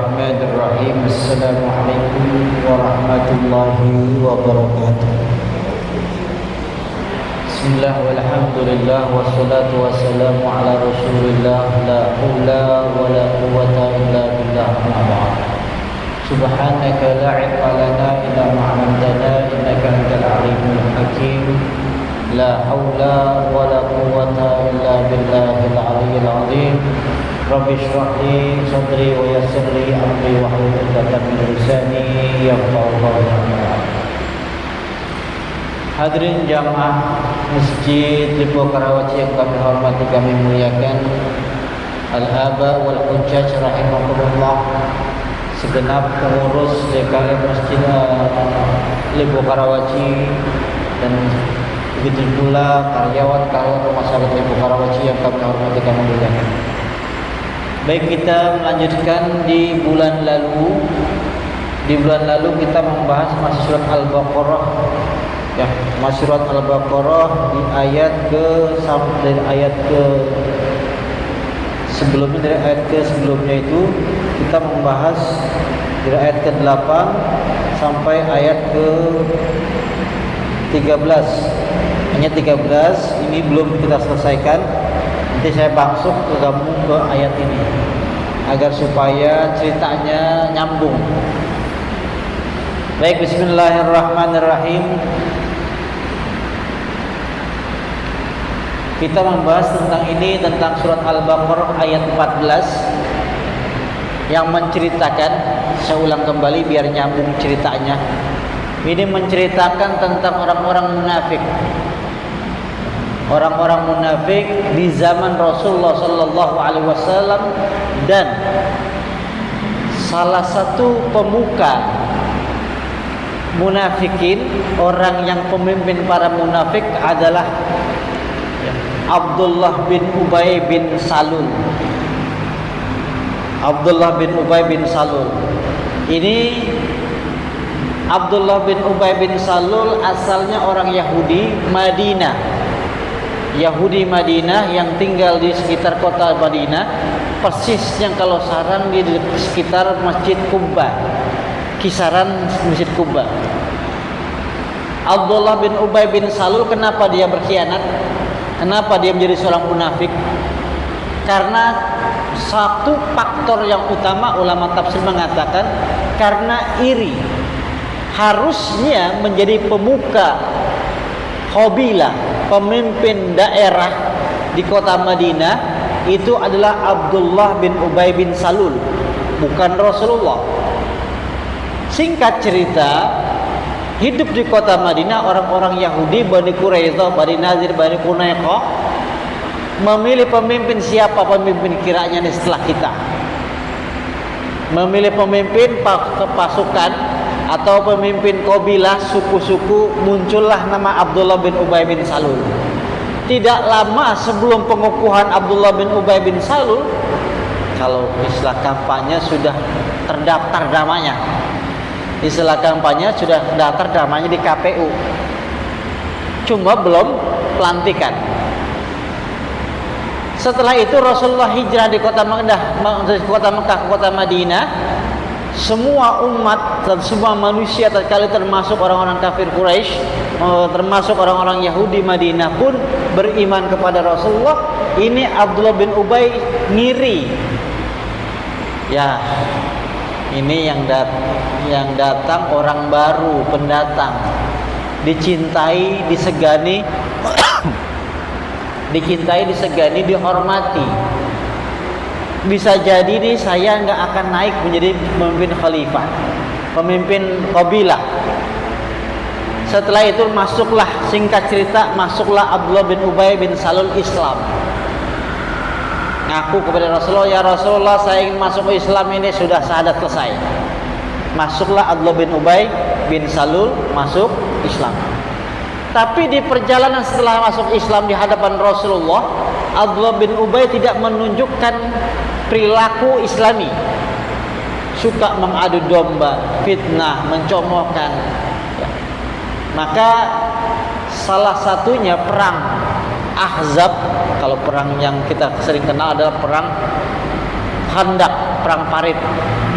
Bismillahirrahmanirrahim. Assalamualaikum warahmatullahi wabarakatuh. Bismillah walhamdulillah wassalatu wassalamu ala rasulillah. La hawla wa la quwwata illa billah. Subhanaka la ilma lana illa ma 'allamtana innaka antal alimul hakim. La hawla wa la quwwata illa billahil aliyyil azim. Rabbi shrah li sadri wa yassir li amri wahlul 'uqdatam min lisani yafqahu qawli. Hadirin jamaah Masjid Lipo Karawaci yang kami hormati, kami muliakan, al-aba wal hujjaj rahimakumullah, segenap pengurus DKM Masjid Lipo Karawaci, dan begitu pula karyawan-karyawan rumah sakit Lipo Karawaci yang kami hormati, kami muliakan. Baik, kita melanjutkan di bulan lalu. Di bulan lalu kita membahas masih surat Al-Baqarah. Ya, masih surat Al-Baqarah di ayat dari ayat ke sebelumnya, dari ayat ke sebelumnya itu kita membahas dari ayat ke-8 sampai ayat ke-13. Hanya 13 ini belum kita selesaikan. Nanti saya masuk gabung ke ayat ini agar supaya ceritanya nyambung. Baik, bismillahirrahmanirrahim. Kita membahas tentang surat Al-Baqarah ayat 14 yang menceritakan, saya ulang kembali biar nyambung ceritanya. Ini menceritakan tentang orang-orang munafik. Orang-orang munafik di zaman Rasulullah sallallahu alaihi wasallam, dan salah satu pemuka munafikin, orang yang pemimpin para munafik adalah Abdullah bin Ubay bin Salul. Abdullah bin Ubay bin Salul. Ini Abdullah bin Ubay bin Salul asalnya orang Yahudi Madinah. Yahudi Madinah yang tinggal di sekitar kota Madinah, persisnya kalau saran di sekitar Masjid Quba, kisaran Masjid Quba. Abdullah bin Ubay bin Salul, kenapa dia berkhianat? Kenapa dia menjadi seorang munafik? Karena satu faktor yang utama, ulama tafsir mengatakan karena iri. Harusnya menjadi pemuka qabilah, pemimpin daerah di kota Madinah itu adalah Abdullah bin Ubay bin Salul, bukan Rasulullah. Singkat cerita, hidup di kota Madinah orang-orang Yahudi, Bani Quraidah, Bani Nazir, Bani Qunaiqah, memilih pemimpin. Siapa pemimpin kiranya setelah kita? Memilih pemimpin pasukan atau pemimpin kabilah, suku-suku. Muncullah nama Abdullah bin Ubay bin Salul. Tidak lama sebelum pengukuhan Abdullah bin Ubay bin Salul, kalau istilah kampanye sudah terdaftar namanya. Istilah kampanye sudah terdaftar namanya di KPU. Cuma belum pelantikan. Setelah itu Rasulullah hijrah di kota Mekah ke kota Madinah. Semua umat dan semua manusia, terkali termasuk orang-orang kafir Quraisy, termasuk orang-orang Yahudi Madinah pun beriman kepada Rasulullah. Ini Abdullah bin Ubay ngiri. Ya, ini yang datang orang baru, pendatang, dicintai, disegani, dihormati. Bisa jadi nih saya nggak akan naik menjadi pemimpin khalifah, pemimpin kabilah. Setelah itu masuklah, singkat cerita, masuklah Abdullah bin Ubay bin Salul Islam. Ngaku kepada Rasulullah, ya Rasulullah, saya ingin masuk Islam, ini sudah syahadat selesai. Masuklah Abdullah bin Ubay bin Salul masuk Islam. Tapi di perjalanan setelah masuk Islam di hadapan Rasulullah, Abdullah bin Ubay tidak menunjukkan perilaku Islami. Suka mengadu domba, fitnah, mencomokkan. Maka salah satunya perang Ahzab. Kalau perang yang kita sering kenal adalah perang Khandaq. perang Parit.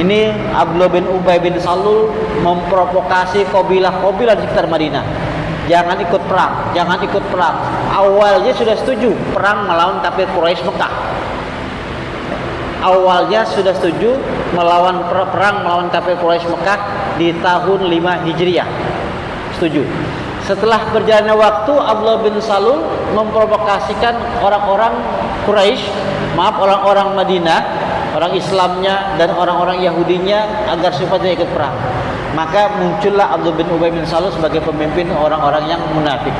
Ini Abdullah bin Ubay bin Salul memprovokasi kabilah-kabilah di sekitar Madinah. Jangan ikut perang, jangan ikut perang. Awalnya sudah setuju perang melawan kafir Quraisy Mekah. Awalnya sudah setuju melawan perang melawan kafir Quraisy Mekah di tahun 5 Hijriah. Setuju. Setelah berjalannya waktu, Abdullah bin Salul memprovokasikan orang-orang Quraisy, orang-orang Madinah, orang Islamnya dan orang-orang Yahudinya agar supaya tidak ikut perang. Maka muncullah Abdullah bin Ubay bin Salul sebagai pemimpin orang-orang yang munafik.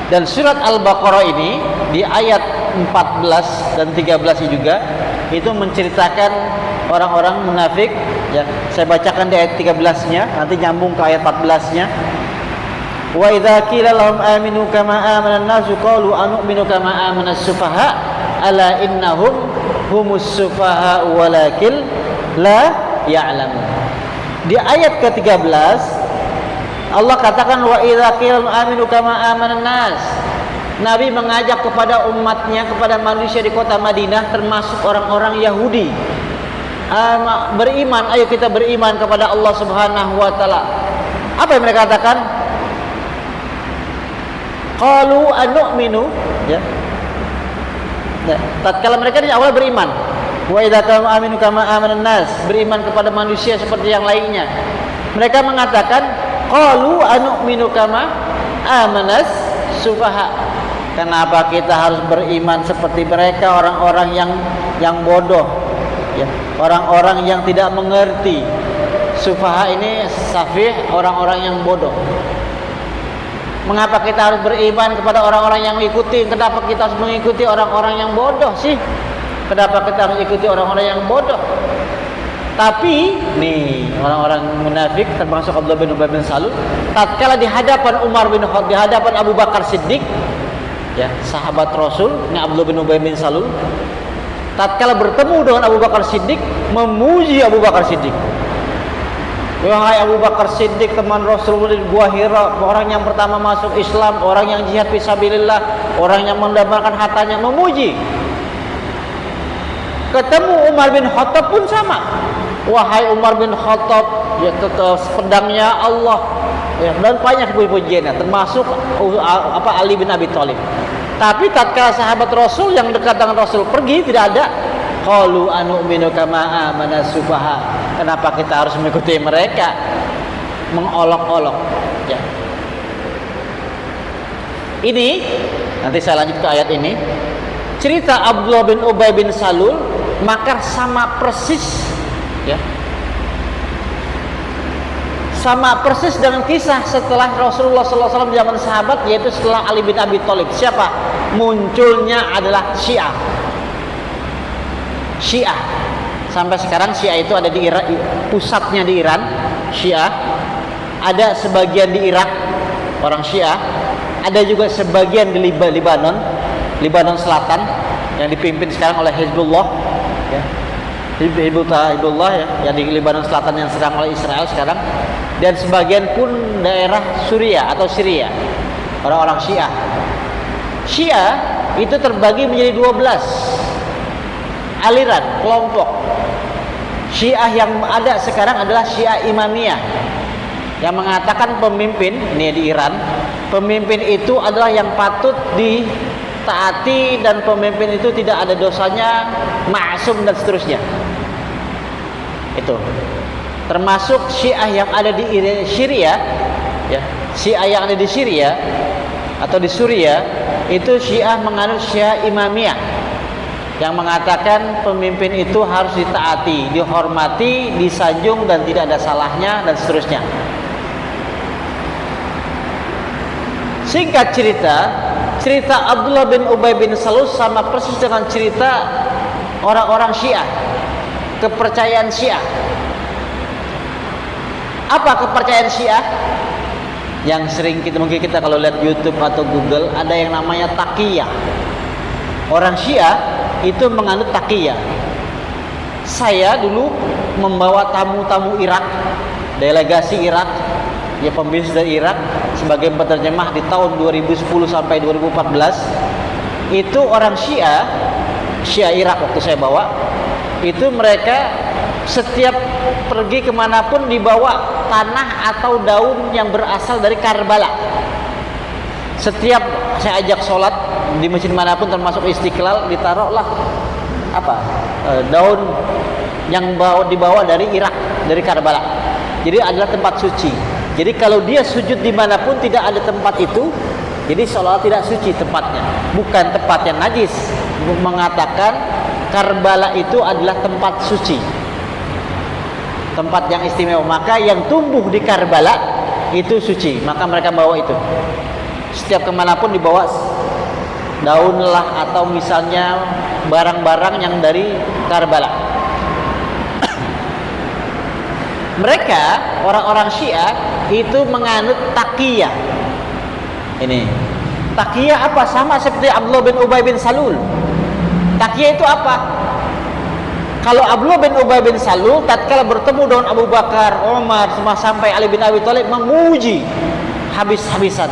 Dan surat Al-Baqarah ini di ayat 14 dan 13 juga itu menceritakan orang-orang munafik. Ya, saya bacakan di ayat 13-nya, nanti nyambung ke ayat 14-nya. Wa idza qila lahum aminu kama amana an-nasu qalu anu'minu kama amana as-sufaha ala innahum humus sufaha walakin la ya'lamun. Di ayat ke-13 Allah katakan wa idza qila aminu kama amana an-nas. Nabi mengajak kepada umatnya, kepada manusia di kota Madinah termasuk orang-orang Yahudi. Beriman, ayo kita beriman kepada Allah Subhanahu wa taala. Apa yang mereka katakan? Qalu anu'minu, ya. Tatkala mereka di awal beriman, wa idza kanu aminu kama amanan nas, beriman kepada manusia seperti yang lainnya. Mereka mengatakan qalu anu'minu kama amanas sufaha. Kenapa kita harus beriman seperti mereka, orang-orang yang bodoh, ya, orang-orang yang tidak mengerti. Sufaha ini safih, orang-orang yang bodoh. Mengapa kita harus beriman kepada orang-orang yang mengikuti? Kenapa kita harus mengikuti orang-orang yang bodoh sih? Kenapa kita harus ikuti orang-orang yang bodoh? Tapi nih orang-orang munafik termasuk Abdullah bin Ubay bin Salul, tatkala di hadapan Umar bin Khattab, di hadapan Abu Bakar Siddiq, ya, sahabat Rasul, ini Abdullah bin Ubay bin Salul, tatkala bertemu dengan Abu Bakar Siddiq, memuji Abu Bakar Siddiq. Wahai Abu Bakar Siddiq, teman Rasulullah di Gua Hira, orang yang pertama masuk Islam, orang yang jihad fisabilillah, orang yang mendamaikan hartanya, memuji. Ketemu Umar bin Khattab pun sama. Wahai Umar bin Khattab, ya, pedangnya Allah, ya, dan banyak puji-pujiannya, termasuk Ali bin Abi Thalib. Tapi tatkala sahabat Rasul yang dekat dengan Rasul pergi, tidak ada. Qalu anu'minu kama amana sufaha. Kenapa kita harus mengikuti mereka? Mengolok-olok, ya. Ini nanti saya lanjut ke ayat ini. Cerita Abdullah bin Ubay bin Salul maka sama persis, ya, sama persis dengan kisah setelah Rasulullah SAW zaman sahabat, yaitu setelah Ali bin Abi Thalib. Siapa? Munculnya adalah Syiah. Syiah. Sampai sekarang Syiah itu ada di Irak, pusatnya di Iran, Syiah. Ada sebagian di Irak, orang Syiah. Ada juga sebagian di Libanon Selatan, yang dipimpin sekarang oleh Hizbullah, ya. Hizbullah, ya, yang di Libanon Selatan yang sedang oleh Israel sekarang. Dan sebagian pun daerah Suriah atau Syria, orang-orang Syiah. Syiah itu terbagi menjadi 12 aliran, kelompok. Syiah yang ada sekarang adalah Syiah Imamiyah, yang mengatakan pemimpin, ini di Iran, pemimpin itu adalah yang patut ditaati dan pemimpin itu tidak ada dosanya, ma'sum dan seterusnya. Itu termasuk Syiah yang ada di Syria, ya, Syiah yang ada di Syria atau di Suriah, itu Syiah menganut Syiah Imamiyah, yang mengatakan pemimpin itu harus ditaati, dihormati, disanjung dan tidak ada salahnya dan seterusnya. Singkat cerita Abdullah bin Ubay bin Salul sama persis dengan cerita orang-orang Syiah, kepercayaan Syiah. Apa kepercayaan Syiah? Yang sering mungkin kita kalau lihat YouTube atau Google, ada yang namanya taqiyah. Orang Syiah itu menganut taqiyah. Saya dulu membawa tamu-tamu Irak, delegasi Irak, ya, pembisnis dari Irak, sebagai penerjemah di tahun 2010 sampai 2014. Itu orang Syiah Irak waktu saya bawa. itu mereka setiap pergi kemanapun dibawa tanah atau daun yang berasal dari Karbala. Setiap saya ajak sholat di masjid manapun termasuk Istiqlal, ditaruhlah daun yang dibawa dari Irak, dari Karbala. Jadi adalah tempat suci. Jadi kalau dia sujud dimanapun tidak ada tempat itu, jadi seolah tidak suci tempatnya. Bukan tempat yang najis. Mengatakan Karbala itu adalah tempat suci, tempat yang istimewa. Maka yang tumbuh di Karbala itu suci, maka mereka bawa itu. Setiap kemanapun dibawa daun lah, atau misalnya barang-barang yang dari Karbala. Mereka orang-orang Syiah itu menganut taqiyah. Ini taqiyah apa? Sama seperti Abdullah bin Ubay bin Salul. Taqiyah itu apa? Kalau Abdullah bin Ubay bin Salul tatkala bertemu dengan Abu Bakar, Umar, sampai Ali bin Abi Thalib, memuji habis-habisan.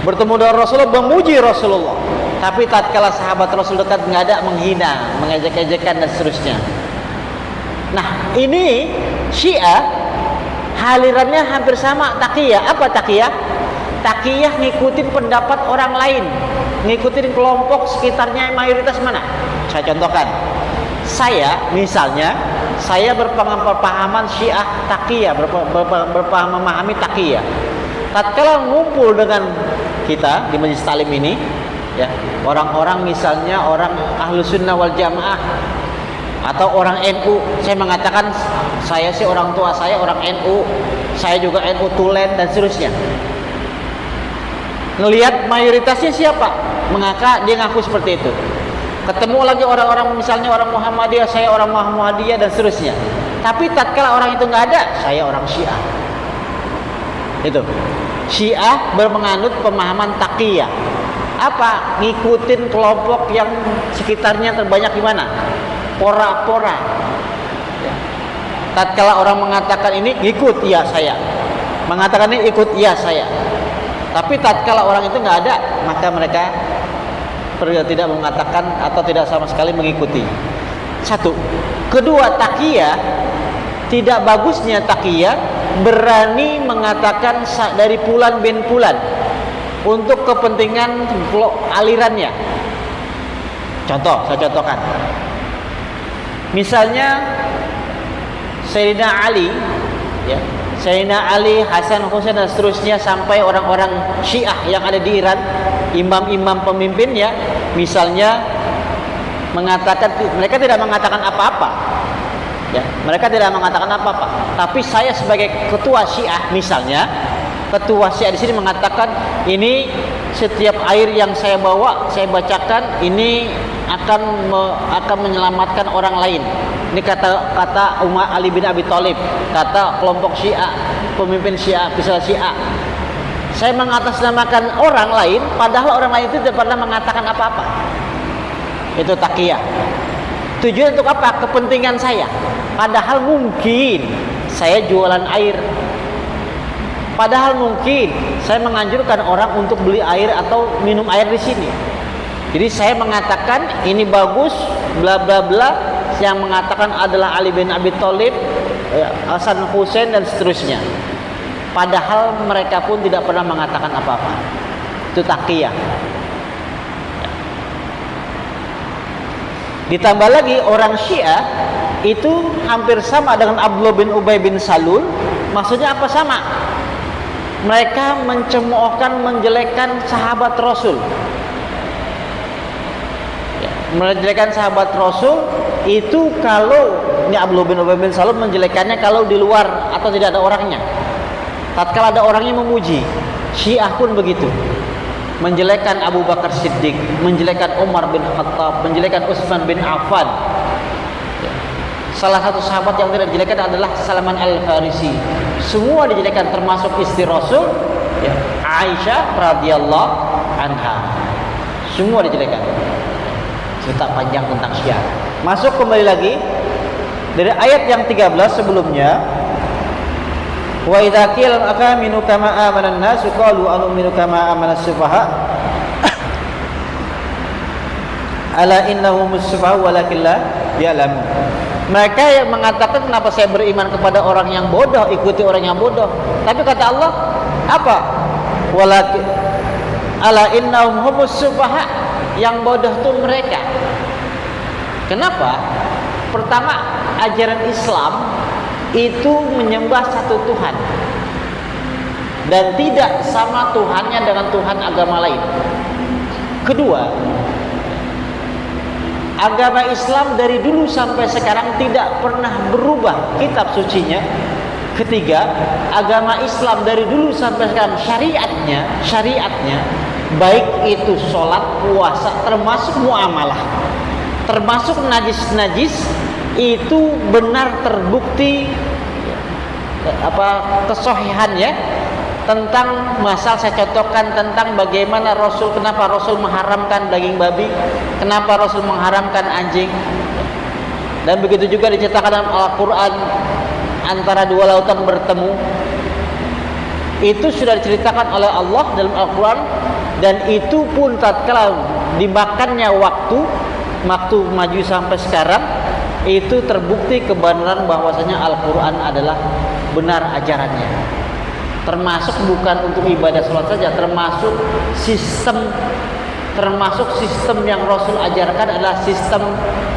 Bertemu dengan Rasulullah, memuji Rasulullah. Tapi tatkala sahabat Rasul dekat, nggak ada, menghina, mengejek-ejekan dan seterusnya. Nah, ini Syiah halirannya hampir sama taqiyah. Apa taqiyah? Taqiyah ngikutin pendapat orang lain, ngikutin kelompok sekitarnya, mayoritas mana. Saya contohkan. Misalnya saya berpahaman Syiah taqiyah, memahami taqiyah. Tatkala ngumpul dengan kita di Majelis Taklim ini, ya, orang-orang misalnya orang Ahlus Sunnah wal Jamaah atau orang NU, saya mengatakan saya sih orang tua saya orang NU, saya juga NU Tulen dan seterusnya. Ngelihat mayoritasnya siapa? Dia ngaku seperti itu. Ketemu lagi orang-orang misalnya orang Muhammadiyah, saya orang Muhammadiyah dan seterusnya. Tapi tatkala orang itu nggak ada, saya orang Syiah. Itu. Syiah bermenganut pemahaman taqiyah. Apa? Ngikutin kelompok yang sekitarnya terbanyak di mana? Pora-pora. Ya. Tatkala orang mengatakan ini ikut, iya saya. Mengatakan ini ikut, iya saya. Tapi tatkala orang itu nggak ada, maka mereka tidak mengatakan atau tidak sama sekali mengikuti. Satu. Kedua, taqiyah, tidak bagusnya taqiyah berani mengatakan dari Fulan bin Fulan untuk kepentingan alirannya. Saya contohkan. Misalnya Sayyidina Ali, ya, Sayyidina Ali, Hasan, Husain dan seterusnya, sampai orang-orang Syiah yang ada di Iran, imam-imam pemimpinnya, misalnya mengatakan, mereka tidak mengatakan apa-apa, ya, mereka tidak mengatakan apa-apa. Tapi saya sebagai ketua Syiah, misalnya ketua Syiah di sini mengatakan, ini setiap air yang saya bawa, saya bacakan, ini akan menyelamatkan orang lain. Ini kata Umar Ali bin Abi Thalib, kata kelompok Syiah, pemimpin Syiah, pisah Syiah. Saya mengatasnamakan orang lain, padahal orang lain itu tidak pernah mengatakan apa-apa. Itu taqiyah. Tujuan untuk apa? Kepentingan saya. Padahal mungkin saya jualan air. Padahal mungkin saya menganjurkan orang untuk beli air atau minum air di sini. Jadi saya mengatakan ini bagus, bla bla bla. Yang mengatakan adalah Ali bin Abi Thalib, Hasan, Husain dan seterusnya. Padahal mereka pun tidak pernah mengatakan apa-apa. Itu taqiyah. Ditambah lagi orang Syiah itu hampir sama dengan Abdullah bin Ubay bin Salul. Maksudnya apa sama? Mereka mencemoohkan, menjelekkan sahabat Rasul. Menjelekkan sahabat Rasul itu, kalau ini Abdullah bin Ubay bin Salul menjelekkannya kalau di luar atau tidak ada orangnya. Tatkala ada orangnya memuji. Syiah pun begitu. Menjelekkan Abu Bakar Siddiq, menjelekkan Umar bin Khattab, menjelekkan Utsman bin Affan. Salah satu sahabat yang tidak dijelekan adalah Salman Al-Farisi. Semua dijelekan, termasuk istri Rasul, ya, Aisyah radhiyallahu anha. Semua dijelekan. Cerita panjang tentang Syiah. Masuk kembali lagi dari ayat yang 13 sebelumnya. Wa idza qila aminu kama amana an-nas qalu anu'minu kama amana as-sufaha ala innahum as-sufaha walakin la ya'lamun. Mereka yang mengatakan kenapa saya beriman kepada orang yang bodoh, ikuti orang yang bodoh. Tapi kata Allah apa? Walakin ala innahum humus sufaha, yang bodoh itu mereka. Kenapa? Pertama, ajaran Islam itu menyembah satu Tuhan dan tidak sama Tuhannya dengan Tuhan agama lain. Kedua, agama Islam dari dulu sampai sekarang tidak pernah berubah kitab sucinya. Ketiga, agama Islam dari dulu sampai sekarang syariatnya baik itu sholat, puasa, termasuk muamalah, termasuk najis itu benar terbukti kesohihannya. Tentang masalah saya contohkan tentang bagaimana kenapa Rasul mengharamkan daging babi, kenapa Rasul mengharamkan anjing, dan begitu juga diceritakan dalam Al-Quran antara dua lautan bertemu. Itu sudah diceritakan oleh Allah dalam Al-Quran, dan itu pun tatkala dimakannya waktu maju sampai sekarang, itu terbukti kebenaran bahwasanya Al-Quran adalah benar ajarannya. Termasuk bukan untuk ibadah sholat saja, termasuk sistem yang Rasul ajarkan adalah sistem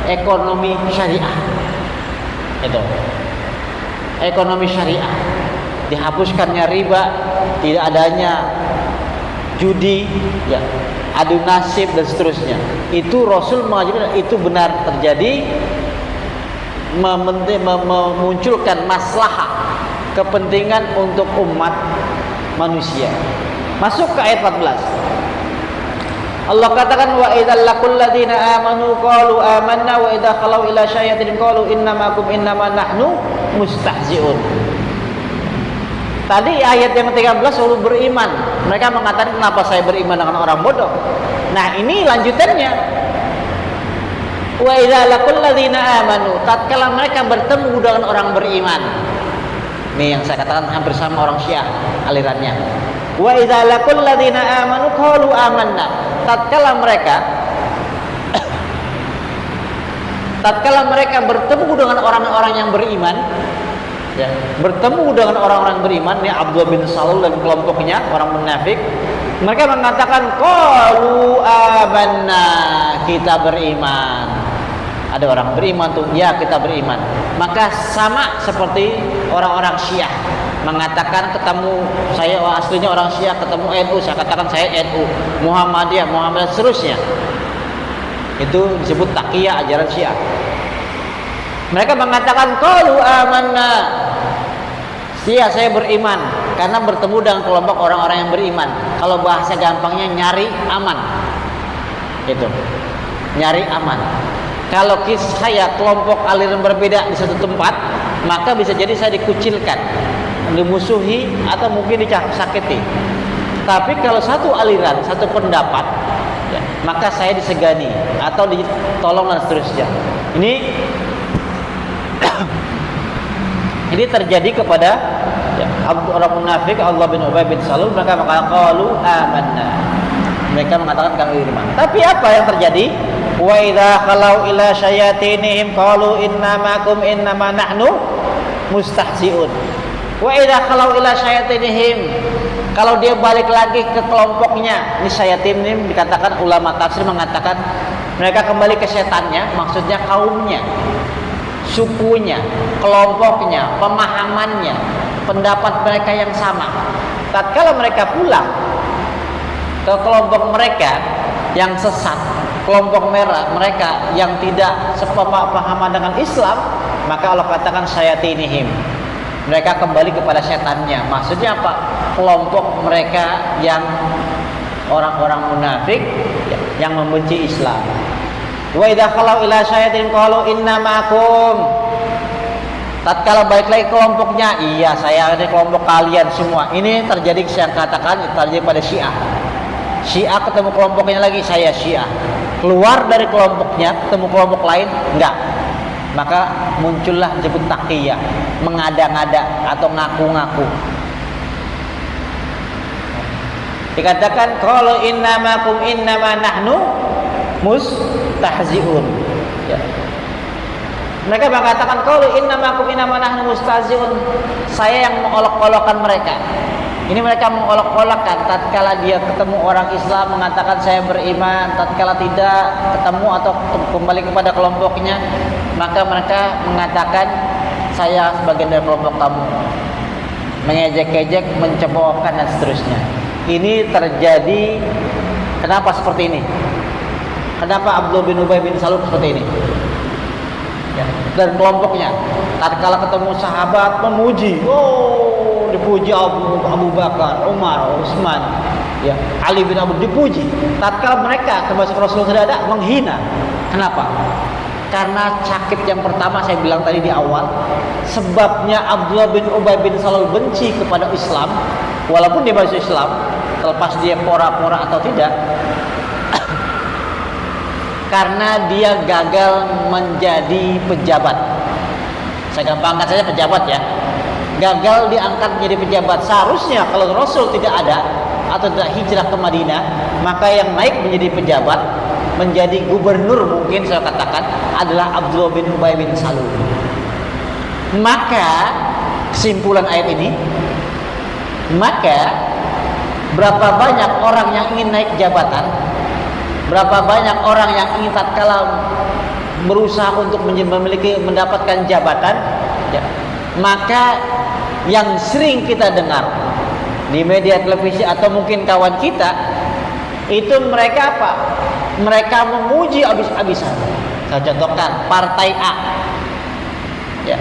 ekonomi syariah. Itu ekonomi syariah, dihapuskannya riba, tidak adanya judi, ya, adu nasib dan seterusnya. Itu Rasul mengajarkan, itu benar terjadi, memunculkan maslahah, kepentingan untuk umat manusia. Masuk ke ayat 14. Allah katakan wa idzal laqul ladzina amanu qalu amanna wa idza khalau ila syayatin qalu innamakum innama nahnu mustahzi'un. Tadi ayat yang 13 orang beriman. Mereka mengatakan kenapa saya beriman dengan orang bodoh. Nah, ini lanjutannya. Wa idza laqul ladzina amanu, tatkala mereka bertemu dengan orang beriman. Ini yang saya katakan hampir sama orang Syiah alirannya. Wa idza laqul ladzina amanu qalu amanna. Tatkala mereka bertemu dengan orang-orang yang beriman, ya, bertemu dengan orang-orang beriman, ya, Abdullah bin Salul dan kelompoknya orang munafik, mereka mengatakan qalu amanna, kita beriman. Ada orang beriman tuh, ya kita beriman. Maka sama seperti orang-orang Syiah mengatakan ketemu saya aslinya orang Syiah, ketemu NU, saya katakan saya NU, Muhammadiyah, seterusnya. Itu disebut taqiyah ajaran Syiah. Mereka mengatakan qalu amanna, saya beriman, karena bertemu dengan kelompok orang-orang yang beriman. Kalau bahasa gampangnya nyari aman. Itu. Nyari aman. Kalau saya kelompok aliran berbeda di satu tempat, maka bisa jadi saya dikucilkan, dimusuhi, atau mungkin disakiti. Tapi kalau satu aliran, satu pendapat, ya, maka saya disegani atau ditolong dan seterusnya. Ini terjadi kepada, ya, orang munafik Allah bin Ubay bin Salul. Mereka mengatakan qalu amanna, mereka mengatakan kami beriman. Tapi apa yang terjadi? Wa idza khalau ila syayatinihim qalu innamakum innama nahnu mustahzi'un. Wa idza khalau ila syayatinihim, kalau dia balik lagi ke kelompoknya. Ini syayatin ini dikatakan ulama tafsir mengatakan mereka kembali ke setannya, maksudnya kaumnya, sukunya, kelompoknya, pemahamannya, pendapat mereka yang sama. Tatkala mereka pulang ke kelompok mereka yang sesat, kelompok mereka yang tidak sepemahaman dengan Islam, maka Allah katakan syayatinihim, mereka kembali kepada setannya. Maksudnya apa? Kelompok mereka yang orang-orang munafik yang membenci Islam. Wa idza khalau ila syayatin qalu innamakum, tatkala balik lagi kelompoknya, iya saya ada kelompok kalian semua. Ini terjadi, saya katakan terjadi pada Syiah. Syiah ketemu kelompoknya lagi, saya Syiah. Keluar dari kelompoknya ketemu kelompok lain, enggak. Maka muncullah disebut taqiyah, mengada-ngada atau ngaku-ngaku. Dikatakan kalau innamakum innama nahnu mustahzi'un, ya. Mereka mengatakan qalu innamakum innama nahnu mustahzi'un. Saya yang mengolok-olokkan mereka. Ini mereka mengolok-olokkan tatkala dia ketemu orang Islam mengatakan saya beriman, tatkala tidak ketemu atau kembali kepada kelompoknya, maka mereka mengatakan saya sebagian dari kelompok kamu. Mengejek-ejek, mencemoohkan dan seterusnya. Ini terjadi kenapa seperti ini? Kenapa Abdullah bin Ubay bin Salul seperti ini? Ya, dan kelompoknya tatkala ketemu sahabat memuji, dipuji Abu Bakar, Umar, Utsman, ya, Ali bin Abi dipuji. Tatkala mereka termasuk Rasul tidak ada, menghina. Kenapa? Karena sakit yang pertama saya bilang tadi di awal, sebabnya Abdullah bin Ubay bin Salul benci kepada Islam, walaupun dia masuk Islam, terlepas dia pora-pora atau tidak, karena dia gagal menjadi pejabat. Saya gampangkan saja pejabat ya. Gagal diangkat menjadi pejabat. Seharusnya kalau Rasul tidak ada atau tidak hijrah ke Madinah, maka yang naik menjadi pejabat, menjadi gubernur mungkin saya katakan adalah Abdullah bin Ubay bin Salul. Maka kesimpulan ayat ini, maka berapa banyak orang yang ingin naik jabatan, berapa banyak orang yang ingin tatkala berusaha untuk mendapatkan jabatan, ya, maka yang sering kita dengar di media televisi atau mungkin kawan kita itu mereka apa? Mereka memuji habis-habisan. Saya contohkan partai A. Ya,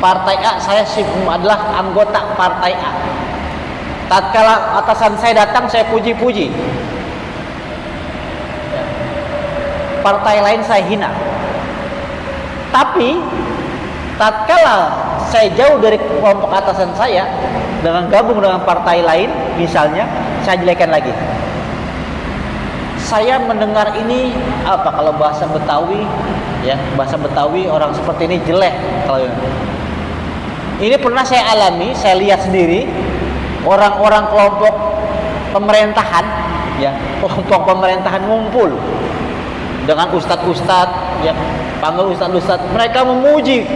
partai A, saya adalah anggota partai A. Tatkala atasan saya datang, saya puji-puji. Ya. Partai lain saya hina. Tapi tatkala saya jauh dari kelompok atasan saya dengan gabung dengan partai lain, misalnya, saya jelekan lagi. Saya mendengar ini apa kalau bahasa Betawi, ya, bahasa Betawi orang seperti ini jelek kalau ini pernah saya alami, saya lihat sendiri orang-orang kelompok pemerintahan, ya, kelompok pemerintahan ngumpul dengan ustadz-ustadz, ya, panggil ustadz-ustadz, mereka memuji,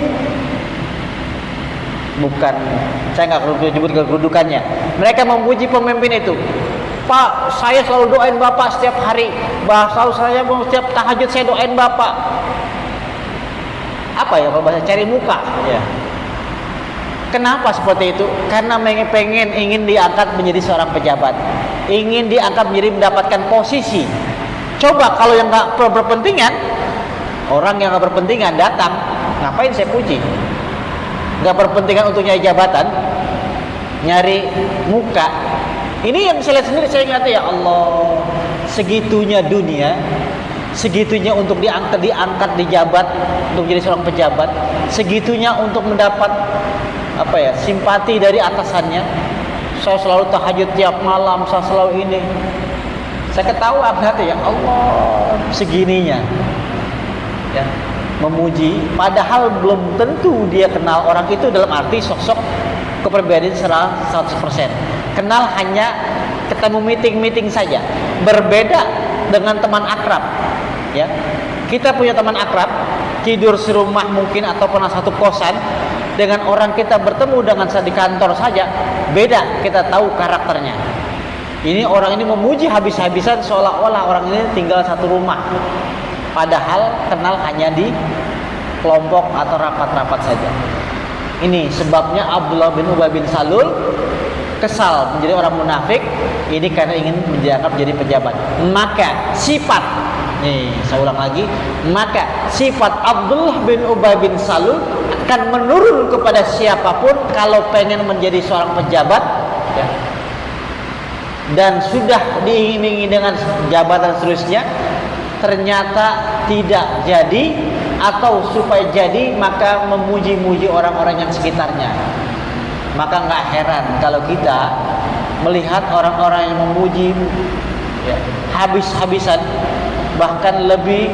bukan, saya nggak perlu menyebut kedudukannya, mereka memuji pemimpin itu. Pak, saya selalu doain Bapak setiap hari. Selalu saya mau setiap tahajud saya doain Bapak. Apa ya kalau bahasa cari muka? Ya. Kenapa seperti itu? Karena ingin diangkat menjadi seorang pejabat, ingin diangkat menjadi mendapatkan posisi. Coba kalau yang nggak berpentingan, orang yang nggak berpentingan datang, ngapain saya puji? Nggak berpentingan untuk nyari jabatan, nyari muka. Ini yang saya lihat sendiri, saya ingat ya Allah, segitunya dunia, segitunya untuk diangkat dijabat, untuk jadi seorang pejabat, segitunya untuk mendapat apa ya, simpati dari atasannya. Saya selalu tahajud tiap malam, saya selalu ini. Saya ketawa berarti ya Allah, segininya. Ya, memuji, padahal belum tentu dia kenal orang itu dalam arti sosok kepribadian secara 100%. Kenal hanya ketemu meeting saja. Berbeda dengan teman akrab. Ya, kita punya teman akrab, tidur serumah mungkin atau pernah satu kosan dengan orang kita bertemu dengan di kantor saja, beda, kita tahu karakternya. Ini orang ini memuji habis-habisan seolah-olah orang ini tinggal satu rumah. Padahal kenal hanya di kelompok atau rapat-rapat saja. Ini sebabnya Abdullah bin Ubay bin Salul kesal menjadi orang munafik ini karena ingin dianggap jadi pejabat. Maka sifat, nih saya ulang lagi, maka sifat Abdullah bin Ubay bin Salul akan menurun kepada siapapun kalau pengen menjadi seorang pejabat, ya, dan sudah diiming-imingi dengan jabatan seterusnya, ternyata tidak jadi, atau supaya jadi maka memuji-muji orang-orang yang sekitarnya. Maka nggak heran kalau kita melihat orang-orang yang memuji, ya, habis-habisan, bahkan lebih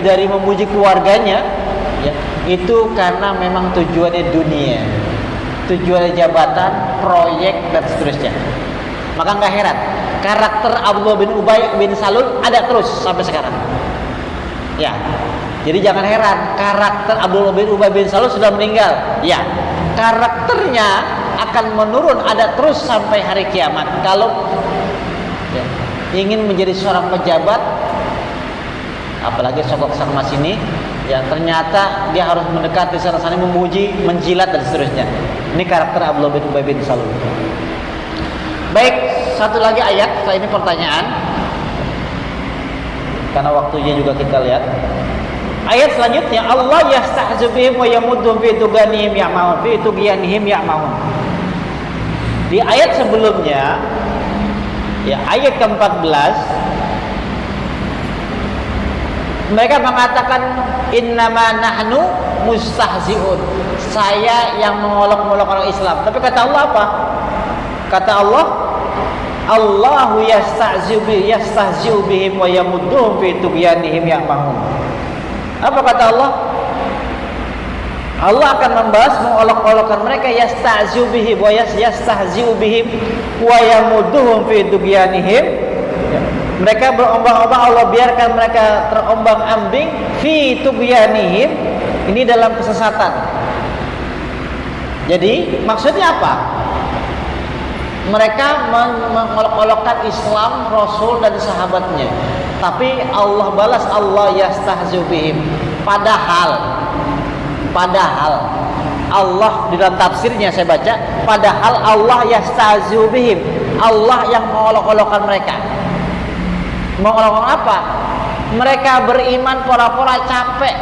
dari memuji keluarganya, ya, itu karena memang tujuannya dunia, tujuannya jabatan, proyek dan seterusnya. Maka nggak heran karakter Abdullah bin Ubay bin Salul ada terus sampai sekarang. Ya, Jadi jangan heran, karakter Abdullah bin Ubay bin Salul sudah meninggal. Ya, karakternya akan menurun, ada terus sampai hari kiamat. Kalau ya, ingin menjadi seorang pejabat, apalagi sokok sama sini, ya ternyata dia harus mendekati sana-sana, memuji, menjilat dan seterusnya. Ini karakter Abdullah bin Ubay bin Salul. Baik, satu lagi ayat. Setelah ini pertanyaan, karena waktunya juga kita lihat. Ayat selanjutnya, Allah yastahzi bihim wa yamuddum fi tuganihim ya'maun fi tughyanihim ya'maun. Di ayat sebelumnya, ya ayat ke-14, mereka mengatakan innama nahnu mustahziun. Saya yang mengolok-olok orang Islam. Tapi kata Allah apa? Kata Allah, Allahu yastahzi'u bihim wa yamudduhum fi tughyanihim ya'maun. Apa kata Allah? Allah akan membahas mengolok-olokkan mereka, yastahzi'u bihim wa yastahzi'u bihim wa yamudduhum fi tughyanihim. Mereka berombang-ombang, Allah biarkan mereka terombang-ambing fi tughyanihim, ini dalam kesesatan. Jadi maksudnya apa? Mereka mengolok-olokkan Islam, Rasul dan sahabatnya. Tapi Allah balas, Allah yastahzi'u bihim. Padahal Allah di dalam tafsirnya saya baca, padahal Allah yastahzi'u bihim. Allah yang mengolok-olokkan mereka. Mengolok-olok apa? Mereka beriman pura-pura capek.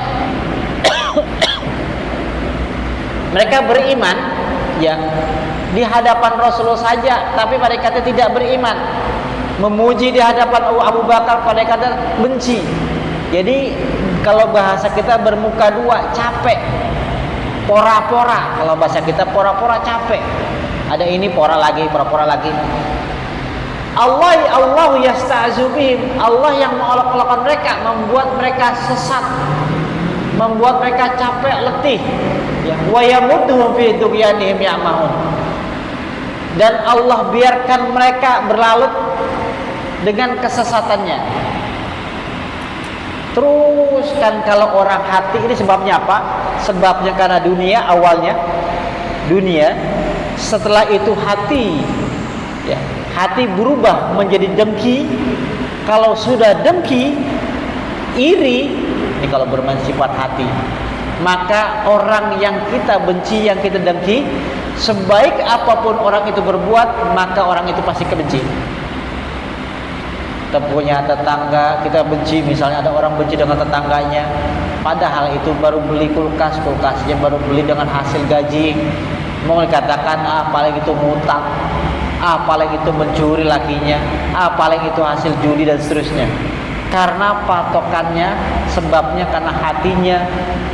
Mereka beriman ya di hadapan Rasulullah saja, tapi mereka tidak beriman. Memuji di hadapan Abu Bakar, mereka benci. Jadi kalau bahasa kita bermuka dua, capek. Pora-pora, kalau bahasa kita pora-pora capek. Ada ini pora lagi, pora-pora lagi. Allah yasta'zu bihim. Allah yang mengolok-olokkan mereka, membuat mereka sesat, membuat mereka capek, letih. Ya, wa yamudduhum fi tughyanihim ya'maun. Dan Allah biarkan mereka berlalut dengan kesesatannya. Terus kan kalau orang hati, ini sebabnya apa? Sebabnya karena dunia, awalnya dunia, setelah itu hati ya, hati berubah menjadi dengki. Kalau sudah dengki, iri, ini kalau bermain sifat hati, maka orang yang kita benci, yang kita dengki, sebaik apapun orang itu berbuat, maka orang itu pasti kebenci. Kita punya tetangga, kita benci, misalnya ada orang benci dengan tetangganya, padahal itu baru beli kulkasnya baru beli dengan hasil gaji. Mau dikatakan paling itu ngutang, paling itu mencuri lakinya, paling itu hasil judi dan seterusnya. Karena patokannya, sebabnya karena hatinya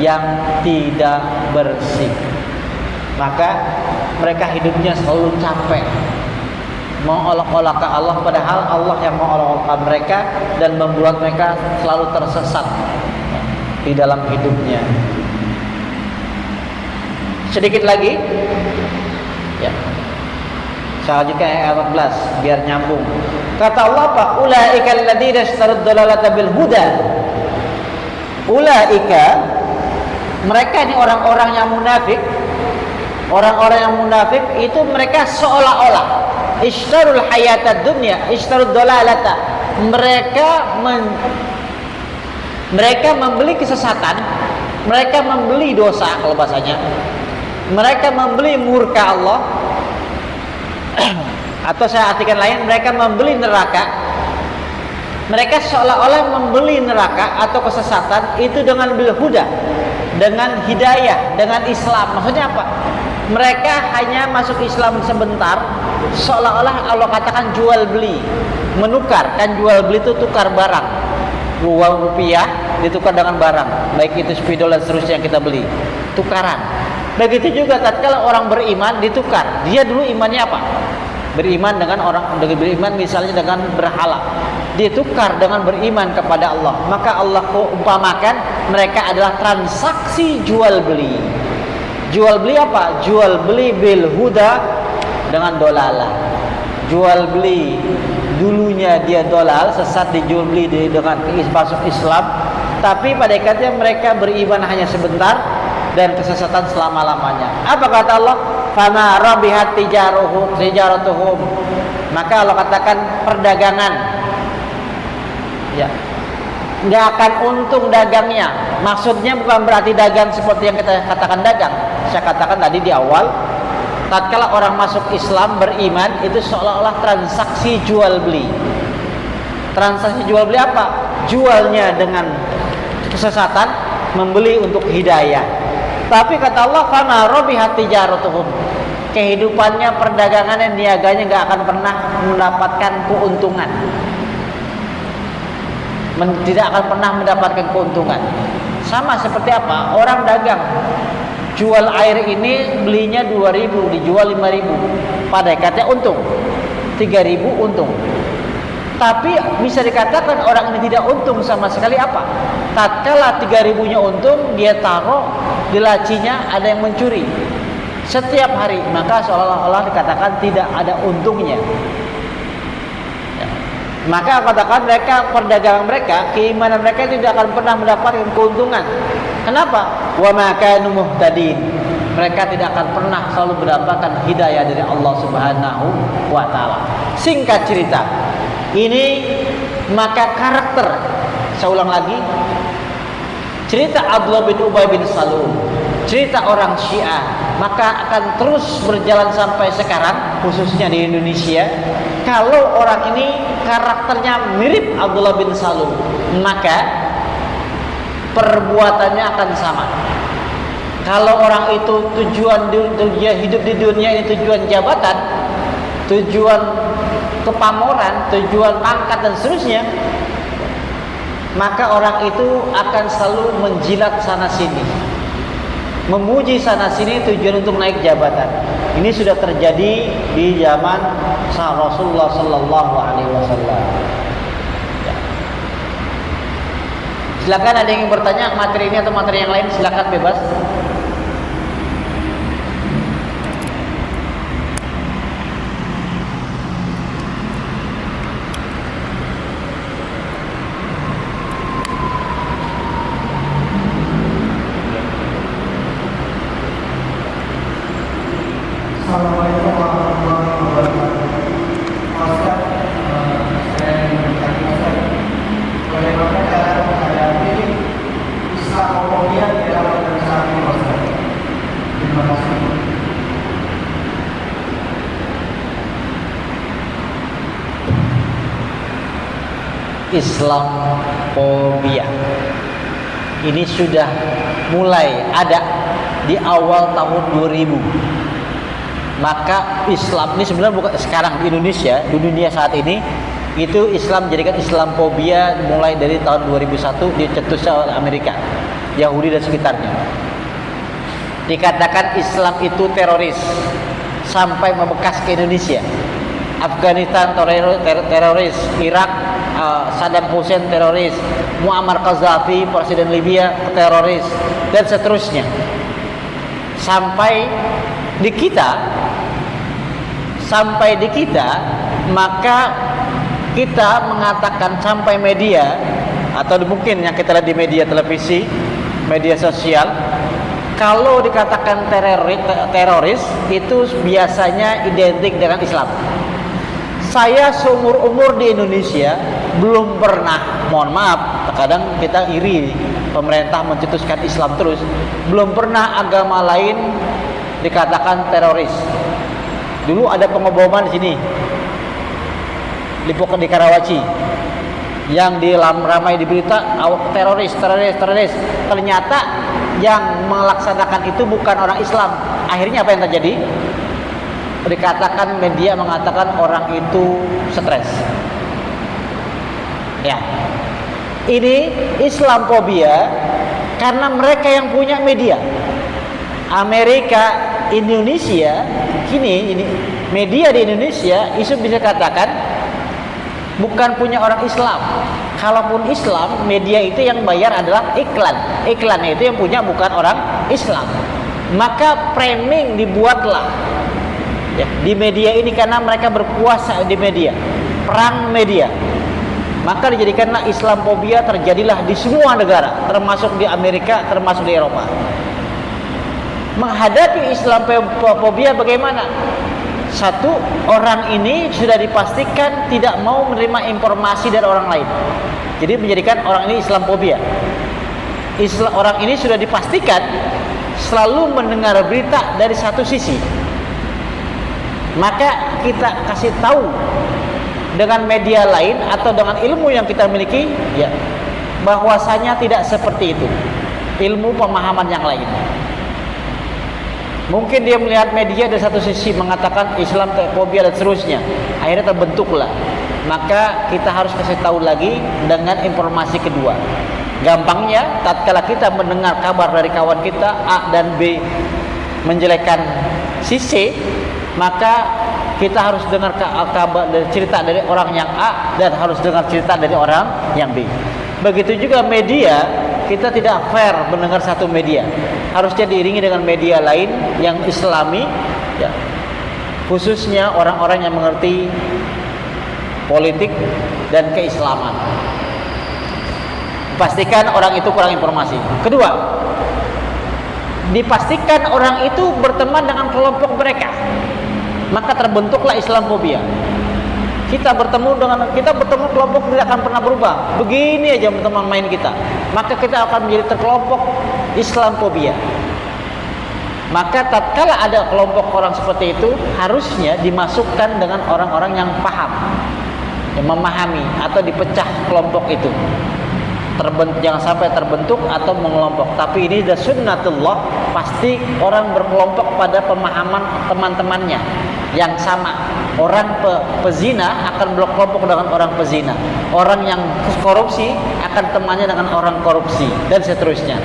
yang tidak bersih. Maka mereka hidupnya selalu capek, mengolok-olokkan Allah, padahal Allah yang mengolok-olokkan mereka dan membuat mereka selalu tersesat di dalam hidupnya. Sedikit lagi ya, selanjutnya ayat 14 biar nyambung. Kata Allah apa? Ulaika alladzina ishtarad dalalata bil huda. Ulaika, mereka ini orang-orang yang munafik. Orang-orang yang munafik itu mereka seolah-olah ishtarul hayatad dunya, ishtarud dalalata. Mereka membeli kesesatan, mereka membeli dosa kalau bahasanya. Mereka membeli murka Allah. Atau saya artikan lain, mereka membeli neraka. Mereka seolah-olah membeli neraka atau kesesatan itu dengan bil huda, dengan hidayah, dengan Islam. Maksudnya apa? Mereka hanya masuk Islam sebentar, seolah-olah Allah katakan jual beli, menukar. Kan jual beli itu tukar barang, uang rupiah ditukar dengan barang, baik itu spidol dan seterusnya yang kita beli, tukaran. Begitu juga tatkala orang beriman ditukar. Dia dulu imannya apa? Beriman dengan beriman misalnya dengan berhala, ditukar dengan beriman kepada Allah. Maka Allah umpamakan mereka adalah transaksi jual beli. Jual beli apa? Jual beli bil huda dengan dolalah. Jual beli dulunya dia dolal, sesat, dijual beli dengan masuk Islam, tapi pada ikatnya mereka beriman hanya sebentar dan kesesatan selama-lamanya. Apa kata Allah? Fama rabihat tijaratuhum. Maka Allah katakan perdagangan, ya, nggak akan untung dagangnya. Maksudnya bukan berarti dagang seperti yang kita katakan dagang. Saya katakan tadi di awal, tatkala orang masuk Islam beriman itu seolah-olah transaksi jual beli. Transaksi jual beli apa? Jualnya dengan kesesatan, membeli untuk hidayah. Tapi kata Allah, fama rabihat tijaratuhum. Kehidupannya, perdagangannya, niaganya nggak akan pernah mendapatkan keuntungan. Tidak akan pernah mendapatkan keuntungan. Sama seperti apa? Orang dagang, jual air ini belinya 2.000, dijual 5.000. Pada ikatnya untung, 3.000 untung. Tapi bisa dikatakan orang ini tidak untung sama sekali. Apa? Tatkala 3.000-nya untung, dia taruh di lacinya, ada yang mencuri setiap hari, maka seolah-olah dikatakan tidak ada untungnya. Ya. Maka katakan mereka, perdagangan mereka, keimanan mereka tidak akan pernah mendapatkan keuntungan. Kenapa? Wa ma kanu muhtadin. Mereka tidak akan pernah selalu mendapatkan hidayah dari Allah Subhanahu wa taala. Singkat cerita, ini maka karakter, saya ulang lagi, cerita Abdullah bin Ubay bin Salul, cerita orang Syiah, maka akan terus berjalan sampai sekarang, khususnya di Indonesia. Kalau orang ini karakternya mirip Abdullah bin Salul, maka perbuatannya akan sama. Kalau orang itu tujuan hidup di dunia ini tujuan jabatan, tujuan kepamoran, tujuan pangkat dan seterusnya, maka orang itu akan selalu menjilat sana sini, memuji sana sini tujuan untuk naik jabatan. Ini sudah terjadi di zaman Rasulullah Sallallahu Alaihi Wasallam. Ya. Silakan, ada yang bertanya materi ini atau materi yang lain, silakan bebas. Assalamualaikum warahmatullahi wabarakatuh. Ustaz, saya ingin bertanya, Ustaz, bagaimana cara menghadapi Islamofobia di dalam saat ini, Ustaz? Terima kasih. Islamofobia ini sudah mulai ada di awal tahun 2000. Maka Islam ini sebenarnya bukan sekarang di Indonesia, di dunia saat ini itu Islam jadikan Islamofobia mulai dari tahun 2001 dicetusnya oleh Amerika, Yahudi dan sekitarnya. Dikatakan Islam itu teroris sampai membekas ke Indonesia. Afghanistan teroris, Irak Saddam Hussein teroris, Muammar Gaddafi presiden Libya teroris, dan seterusnya. Sampai di kita, maka kita mengatakan sampai media, atau mungkin yang kita lihat di media televisi, media sosial, kalau dikatakan teroris itu biasanya identik dengan Islam. Saya seumur umur di Indonesia belum pernah, mohon maaf, terkadang kita iri, pemerintah mencetuskan Islam terus, belum pernah agama lain dikatakan teroris. Dulu ada pengeboman di sini, di Karawaci, yang ramai di berita teroris. Ternyata yang melaksanakan itu bukan orang Islam. Akhirnya apa yang terjadi? Dikatakan media mengatakan orang itu stres. Ya, ini Islamofobia karena mereka yang punya media. Amerika, Indonesia, ini media di Indonesia isu bisa katakan bukan punya orang Islam. Kalaupun Islam, media itu yang bayar adalah iklan. Iklannya itu yang punya bukan orang Islam. Maka framing dibuatlah ya, di media ini karena mereka berkuasa di media, perang media. Maka dijadikanlah Islamophobia terjadilah di semua negara, termasuk di Amerika, termasuk di Eropa. Menghadapi Islamophobia bagaimana? Satu, orang ini sudah dipastikan tidak mau menerima informasi dari orang lain. Jadi menjadikan orang ini Islamophobia. Orang ini sudah dipastikan selalu mendengar berita dari satu sisi. Maka kita kasih tahu dengan media lain atau dengan ilmu yang kita miliki, ya, bahwasanya tidak seperti itu. Ilmu pemahaman yang lain. Mungkin dia melihat media dari satu sisi mengatakan Islamophobia dan seterusnya. Akhirnya terbentuklah. Maka kita harus kasih tahu lagi dengan informasi kedua. Gampangnya, tatkala kita mendengar kabar dari kawan kita A dan B menjelekkan si C, maka kita harus dengar kabar dari cerita dari orang yang A dan harus dengar cerita dari orang yang B. Begitu juga media, kita tidak fair mendengar satu media. Harusnya diiringi dengan media lain yang Islami, ya. Khususnya orang-orang yang mengerti politik dan keislaman. Pastikan orang itu kurang informasi. Kedua, dipastikan orang itu berteman dengan kelompok mereka. Maka terbentuklah Islamophobia. Kita bertemu kelompok tidak akan pernah berubah. Begini aja teman main kita. Maka kita akan menjadi terkelompok Islamophobia. Maka tatkala ada kelompok orang seperti itu, harusnya dimasukkan dengan orang-orang yang paham, yang memahami, atau dipecah kelompok itu. Jangan sampai terbentuk atau mengelompok. Tapi ini sudah sunnatullah, pasti orang berkelompok pada pemahaman teman-temannya yang sama. Orang pezina akan berkelompok dengan orang pezina. Orang yang korupsi akan temannya dengan orang korupsi, dan seterusnya.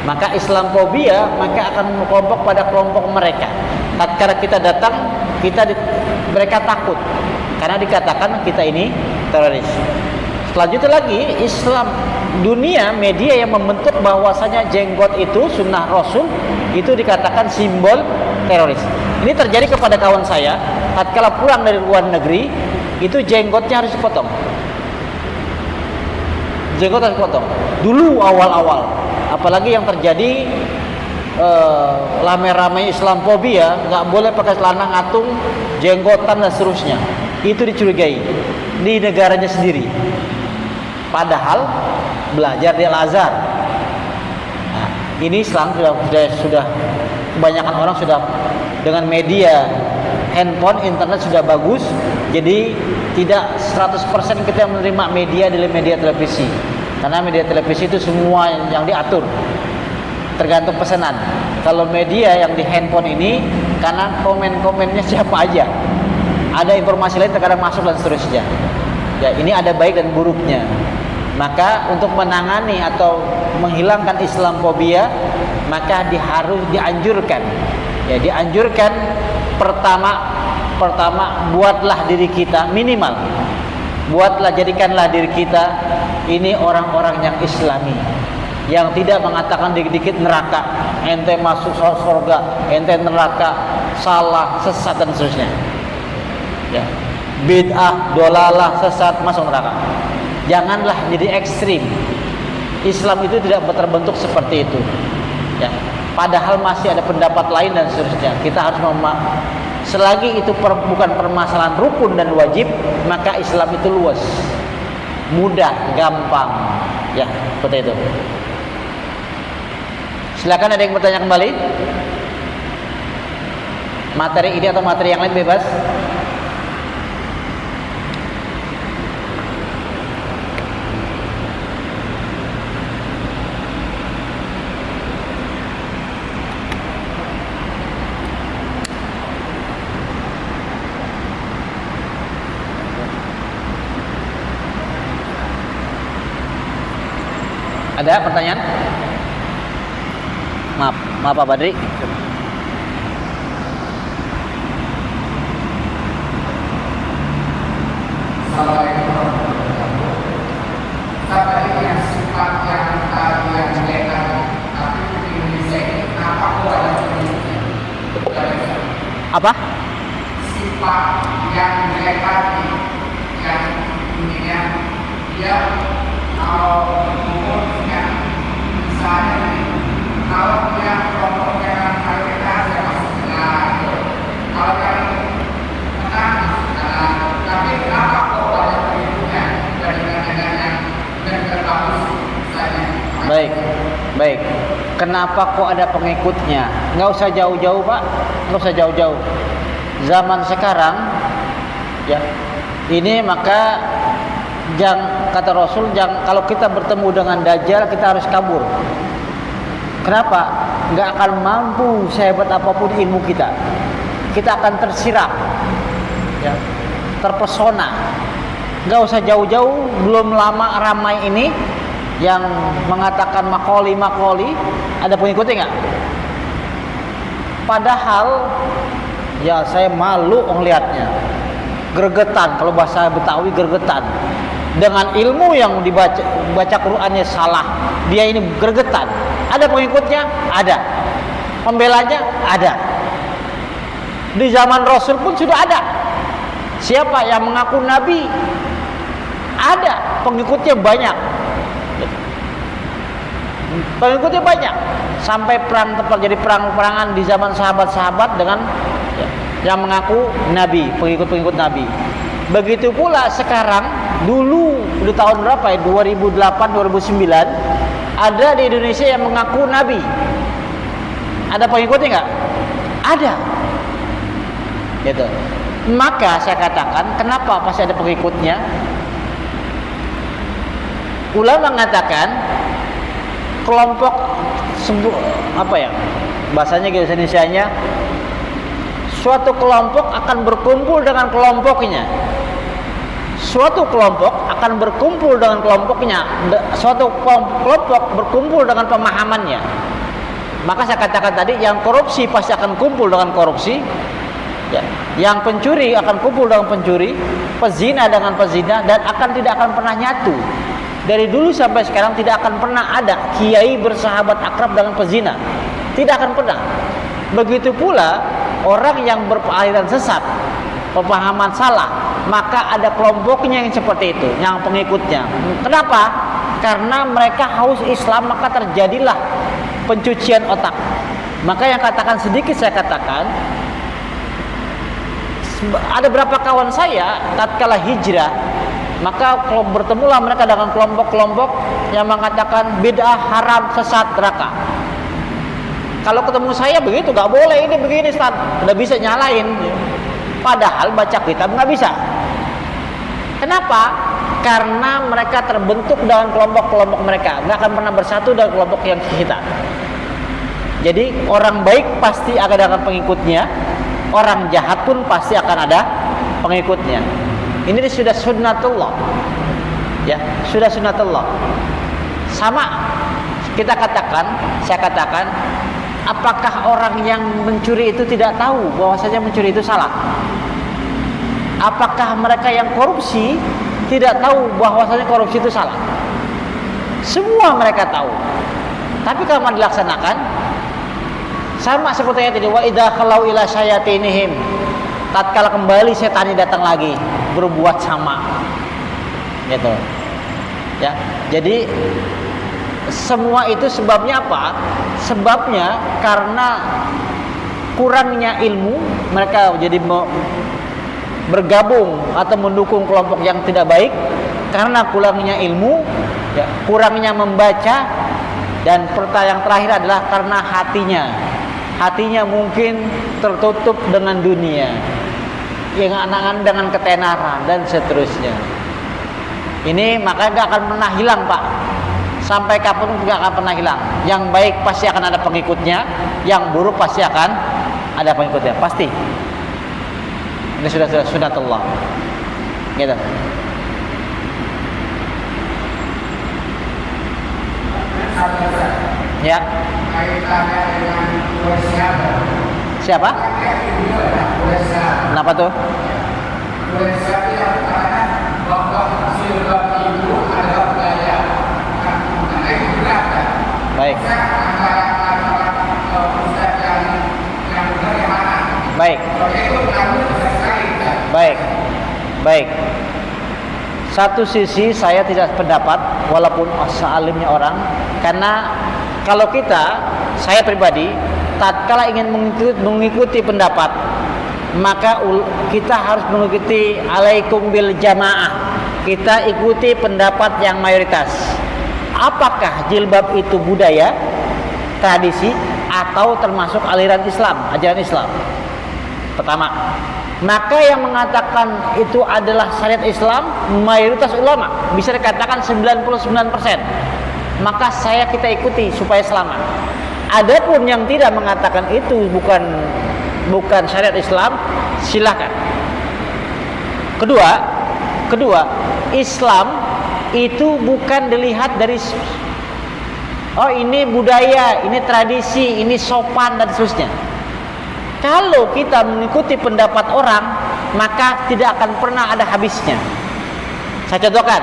Maka Islamophobia maka akan berkelompok pada kelompok mereka. Tatkala kita datang, mereka takut karena dikatakan kita ini teroris. Selanjutnya lagi, Islam dunia media yang membentuk bahwasanya jenggot itu sunnah Rasul, itu dikatakan simbol teroris. Ini terjadi kepada kawan saya, tatkala pulang dari luar negeri, itu jenggotnya harus dipotong. Jenggot harus dipotong. Dulu awal-awal, apalagi yang terjadi rame-rame Islamophobia, nggak boleh pakai celana ngatung, jenggotan dan seterusnya. Itu dicurigai di negaranya sendiri. Padahal belajar di Al-Azhar. Nah, ini Islam sudah kebanyakan orang sudah dengan media handphone, internet sudah bagus. Jadi tidak 100% kita menerima media dari media televisi. Karena media televisi itu semua yang diatur. Tergantung pesanan. Kalau media yang di handphone ini, karena komen-komennya siapa aja. Ada informasi lain terkadang masuk dan seterusnya. Ya, ini ada baik dan buruknya. Maka untuk menangani atau menghilangkan Islamophobia, maka harus dianjurkan. Ya, dianjurkan pertama buatlah diri kita minimal. Jadikanlah diri kita ini orang-orang yang Islami, yang tidak mengatakan dikit-dikit neraka, ente masuk surga, ente neraka, salah, sesat dan seterusnya. Ya. Bid'ah, dolalah, sesat, masuk neraka. Janganlah jadi ekstrim. Islam itu tidak terbentuk seperti itu. Ya. Padahal masih ada pendapat lain dan seterusnya. Kita harus selagi itu bukan permasalahan rukun dan wajib, maka Islam itu luas, mudah, gampang. Ya, seperti itu. Silakan, ada yang bertanya kembali? Materi ini atau materi yang lain bebas. Ada pertanyaan? Maaf Pak Badri. Apa? Sifat yang jelek tadi, yang intinya dia kalau umurnya misalnya nih, kalau dia kelompok yang mayoritas ya masuk dengan kalau yang menang masuk dengan tapi kenapa kok banyak pengikutnya dibandingkan dengan yang bagus misalnya. Baik. Kenapa kok ada pengikutnya? Nggak usah jauh-jauh, Pak. Nggak usah jauh-jauh. Zaman sekarang, ya, ini maka kata Rasul, kalau kita bertemu dengan Dajjal kita harus kabur. Kenapa? Nggak akan mampu sehebat apapun ilmu kita. Kita akan tersirap, ya, terpesona. Nggak usah jauh-jauh. Belum lama ramai ini yang mengatakan makoli ada pengikutnya nggak? Padahal ya saya malu ngelihatnya, gregetan, kalau bahasa Betawi gregetan, dengan ilmu yang baca Qur'annya salah, dia ini gregetan. Ada pengikutnya? Ada. Pembelanya? Ada. Di zaman Rasul pun sudah ada. Siapa yang mengaku Nabi? Ada. Pengikutnya banyak. Pengikutnya banyak. Sampai terjadi perang-perangan di zaman sahabat-sahabat dengan yang mengaku Nabi, pengikut-pengikut Nabi. Begitu pula sekarang, dulu di tahun berapa ya? 2008, 2009 ada di Indonesia yang mengaku Nabi. Ada pengikutnya nggak? Ada. Gitu. Maka saya katakan, kenapa pasti ada pengikutnya? Ulama mengatakan kelompok bahasanya gitu Indonesianya, suatu kelompok akan berkumpul dengan kelompoknya. Suatu kelompok akan berkumpul dengan kelompoknya. Suatu kelompok berkumpul dengan pemahamannya. Maka saya katakan tadi, yang korupsi pasti akan kumpul dengan korupsi, ya. Yang pencuri akan kumpul dengan pencuri, pezina dengan pezina, dan tidak akan pernah nyatu. Dari dulu sampai sekarang tidak akan pernah ada kiai bersahabat akrab dengan pezina. Tidak akan pernah. Begitu pula orang yang beraliran sesat, pemahaman salah, maka ada kelompoknya yang seperti itu, yang pengikutnya. Kenapa? Karena mereka haus Islam, maka terjadilah pencucian otak. Maka yang katakan sedikit saya katakan, ada beberapa kawan saya tatkala hijrah, maka bertemulah mereka dengan kelompok-kelompok yang mengatakan bid'ah, haram, sesat, neraka. Kalau ketemu saya begitu, nggak boleh ini begini, Ustaz. Udah bisa nyalain. Padahal baca kitab nggak bisa. Kenapa? Karena mereka terbentuk dengan kelompok-kelompok mereka, nggak akan pernah bersatu dengan kelompok yang kita. Jadi orang baik pasti akan ada pengikutnya, orang jahat pun pasti akan ada pengikutnya. Ini sudah sunnatullah, ya, sudah sunnatullah. Sama kita katakan, saya katakan, apakah orang yang mencuri itu tidak tahu bahwasanya mencuri itu salah? Apakah mereka yang korupsi tidak tahu bahwasanya korupsi itu salah? Semua mereka tahu. Tapi kalau dilaksanakan, sama seperti yang tadi, wa idza khalau ila syayatinihim, tatkala kembali setan datang lagi berbuat sama, gitu, ya. Jadi semua itu sebabnya apa? Sebabnya karena kurangnya ilmu, mereka jadi bergabung atau mendukung kelompok yang tidak baik. Karena kurangnya ilmu, ya, kurangnya membaca, dan yang terakhir adalah karena hatinya mungkin tertutup dengan dunia, yang angan-angan dengan ketenaran dan seterusnya. Ini maka gak akan pernah hilang, Pak. Sampai kapan gak akan pernah hilang. Yang baik pasti akan ada pengikutnya, yang buruk pasti akan ada pengikutnya, pasti. Ini sudah sunnatullah, gitu. Ya. Siapa? Kenapa tuh? Baik. Baik. Satu sisi saya tidak pendapat walaupun sealimnya orang, karena kalau saya pribadi tatkala ingin mengikuti pendapat, maka kita harus mengikuti alaikum bil jamaah. Kita ikuti pendapat yang mayoritas. Apakah jilbab itu budaya, tradisi, atau termasuk aliran Islam, ajaran Islam? Pertama, maka yang mengatakan itu adalah syariat Islam mayoritas ulama, bisa dikatakan 99%. Maka kita ikuti supaya selamat. Adapun yang tidak mengatakan itu bukan syariat Islam, silakan. Kedua, Islam itu bukan dilihat dari ini budaya, ini tradisi, ini sopan dan seterusnya. Kalau kita mengikuti pendapat orang, maka tidak akan pernah ada habisnya. Saya contohkan,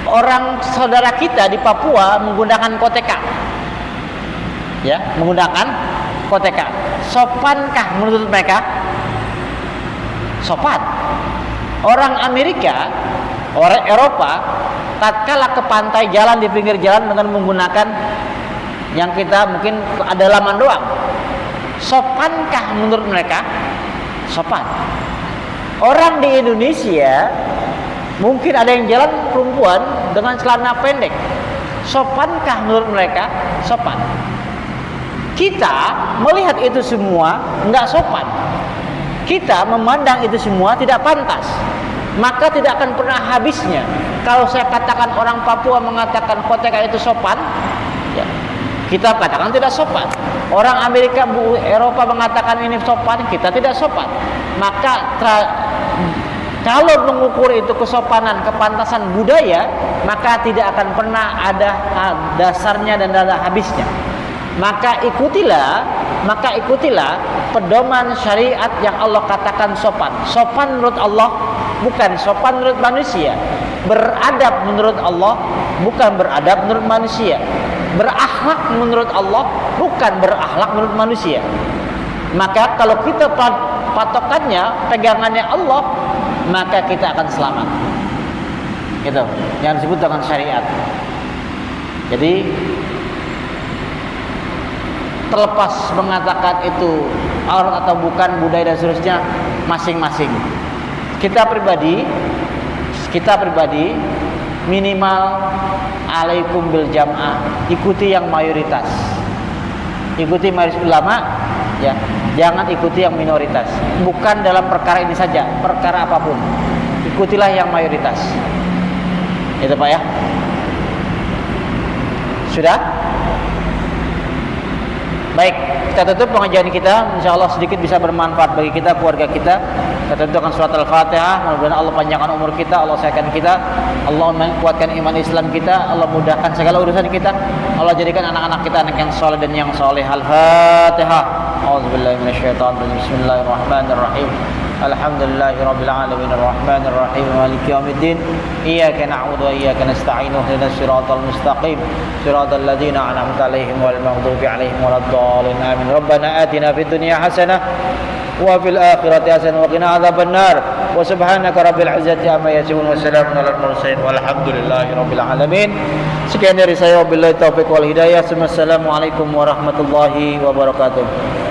orang saudara kita di Papua menggunakan koteka, menggunakan koteka. Sopankah menurut mereka? Sopan. Orang Amerika, orang Eropa, tatkala ke pantai, jalan di pinggir jalan dengan menggunakan yang kita mungkin ada laman doang. Sopankah menurut mereka? Sopan. Orang di Indonesia mungkin ada yang jalan perempuan dengan celana pendek. Sopankah menurut mereka? Sopan. Kita melihat itu semua enggak sopan. Kita memandang itu semua tidak pantas. Maka tidak akan pernah habisnya. Kalau saya katakan orang Papua mengatakan koteka itu sopan, kita katakan tidak sopan. Orang Amerika, Eropa mengatakan ini sopan, kita tidak sopan. Maka kalau mengukur itu kesopanan, kepantasan budaya, maka tidak akan pernah ada dasarnya dan ada habisnya. Maka ikutilah pedoman syariat yang Allah katakan sopan. Sopan menurut Allah, bukan sopan menurut manusia. Beradab menurut Allah, bukan beradab menurut manusia. Berakhlak menurut Allah, bukan berakhlak menurut manusia. Maka kalau kita patokannya, pegangannya Allah, maka kita akan selamat. Gitu. Yang disebut dengan syariat. Jadi terlepas mengatakan itu aurat atau bukan, budaya dan seterusnya, masing-masing. Kita pribadi minimal alaikum bil jamaah, ikuti yang mayoritas. Ikuti mayoritas ulama, jangan ikuti yang minoritas. Bukan dalam perkara ini saja, perkara apapun. Ikutilah yang mayoritas. Itu Pak ya. Sudah? Baik, kita tutup pengajian kita. InsyaAllah sedikit bisa bermanfaat bagi kita, keluarga kita. Kita tentukan surat Al-Fatihah. Mudah-mudahan Allah panjangkan umur kita, Allah sehatkan kita, Allah kuatkan iman Islam kita, Allah mudahkan segala urusan kita, Allah jadikan anak-anak kita anak yang soleh dan yang soleh. Al-Fatihah. A'udzubillahi minasyaitonirrajim. Bismillahirrahmanirrahim. Alhamdulillahirabbil alamin arrahmanir rahim maliki yaumiddin iyyaka na'budu wa iyyaka nasta'in ihdinas siratal mustaqim siratal ladzina an'amta 'alaihim ghairil maghdubi 'alaihim waladdallin amin. Rabbana atina fid dunya hasanah wa fil akhirati hasanah wa qina adzabannar wa subhanaka rabbil izzati amma yasifun wa salamun alal mursalin walhamdulillahi rabbil alamin. Sekian dari saya, wabillahi taufiq wal hidayah. Assalamualaikum warahmatullahi wabarakatuh.